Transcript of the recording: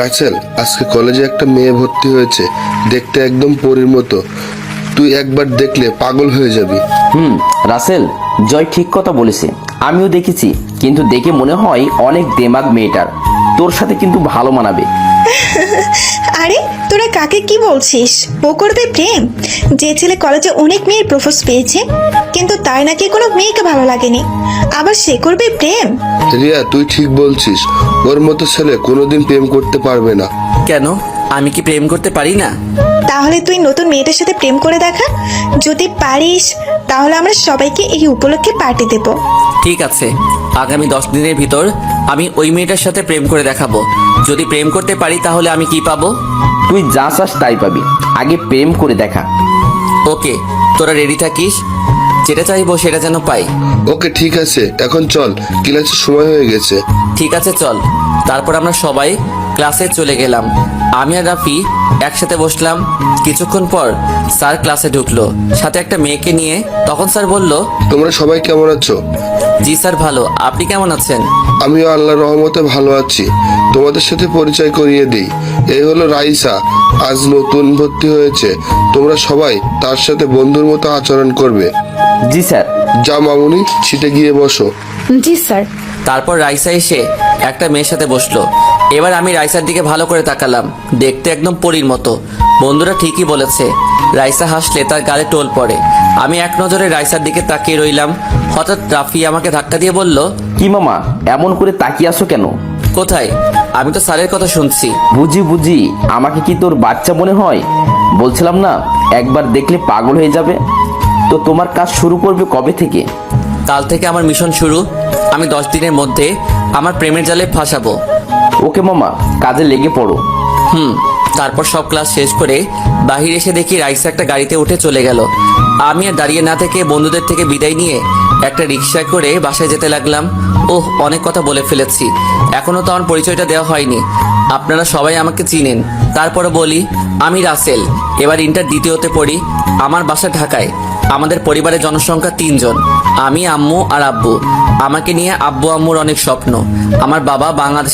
রাসেল, আজকে কলেজে একটা মেয়ে ভর্তি হয়েছে, দেখতে একদম পরীর মতো। তুই একবার দেখলে পাগল হয়ে যাবি। রাসেল, জয় ঠিক কথা বলেছে। আমিও দেখেছি, কিন্তু দেখে মনে হয় অনেক দেমাগ মেয়েটার। তোর সাথে কিন্তু ভালো মানাবে। আরে তোরা কাকে কি বলছিস? ও করবে প্রেম? যে ছেলে কলেজে অনেক মেয়ের প্রপোজ পেয়েছে, কিন্তু তার নাকি কোনো মেয়েকে ভালো লাগেনি, আবার সে করবে প্রেম? রিয়া, তুই ঠিক বলছিস। ওর মতো ছেলে কোনোদিন প্রেম করতে পারবে না। কেন, আমি কি প্রেম করতে পারি না? তাহলে তুই নতুন মেয়েটার সাথে প্রেম করে দেখা। যদি পারিস তাহলে আমরা সবাইকে এই উপলক্ষে পার্টি দেব। ঠিক আছে, আগামী 10 দিনের ভিতর আমি ওই মেয়েটার সাথে প্রেম করে দেখাবো। যদি প্রেম করতে পারি তাহলে আমি কি পাবো? তুই যা চাস তাই পাবি, আগে প্রেম করে দেখা। ওকে, তোরা রেডি থাকিস, যেটা চাইবো সেটা যেন পাই। ওকে, ঠিক আছে, এখন চল, ক্লাসের সময় হয়ে গেছে। ঠিক আছে, চল। তারপর আমরা সবাই ক্লাসে চলে গেলাম। আমি আর রাফি একসাথে বসলাম। কিছুক্ষণ পর স্যার ক্লাসে ঢুকলো, সাথে একটা মেয়েকে নিয়ে। তখন স্যার বলল, তোমরা সবাই কেমন আছো? জি স্যার, ভালো। আপনি কেমন আছেন? আমিও আল্লাহর রহমতে ভালো আছি। তোমাদের সাথে পরিচয় করিয়ে দিই, এই হলো রাইসা, আজ নতুন ভর্তি হয়েছে। তোমরা সবাই তার সাথে বন্ধুর মতো আচরণ করবে। জি স্যার। যা মামুনি, সিটে গিয়ে বসো। জি স্যার। তারপর রাইসা এসে একটা মেয়ের সাথে বসলো। এবার আমি রাইসার দিকে ভালো করে তাকালাম, দেখতে একদম পরীর মতো। বন্ধুরা ঠিকই বলেছে, রাইসা হাসলে তার গালে টোল পড়ে। আমি এক নজরে রাইসার দিকে তাকিয়ে রইলাম। হঠাৎ রাফি আমাকে ধাক্কা দিয়ে বলল, কি মামা, এমন করে তাকিয়ে আসো কেন? কোথায়? আমি তো স্যারের কথা শুনছি। বুঝি, আমাকে কি তোর বাচ্চা মনে হয়? বলছিলাম না, একবার দেখলে পাগল হয়ে যাবে। তো তোমার কাজ শুরু করবে কবে থেকে? কাল থেকে আমার মিশন শুরু। আমি 10 দিনের মধ্যে আমার প্রেমের জালে ফাঁসাবো। ওকে মামা, কাজে লেগে পড়ো। তারপর সব ক্লাস শেষ করে বাহির এসে দেখি রাইসা একটা গাড়িতে উঠে চলে গেল। আমি আর দাঁড়িয়ে না থেকে বন্ধুদের থেকে বিদায় নিয়ে একটা রিক্সায় করে বাসায় যেতে লাগলাম। ওহ, অনেক কথা বলে ফেলেছি, এখনো তো আমার পরিচয়টা দেওয়া হয়নি। আপনারা সবাই আমাকে চিনেন, তারপরে বলি, আমি রাসেল, এবার ইন্টার দ্বিতীয়তে পড়ি। আমার বাসা ঢাকায়। আমাদের পরিবারের জনসংখ্যা 3 জন, আমি, আম্মু আর আব্বু। আমাকে নিয়ে আব্বু আম্মুর অনেক স্বপ্ন। আমার বাবা বাংলাদেশে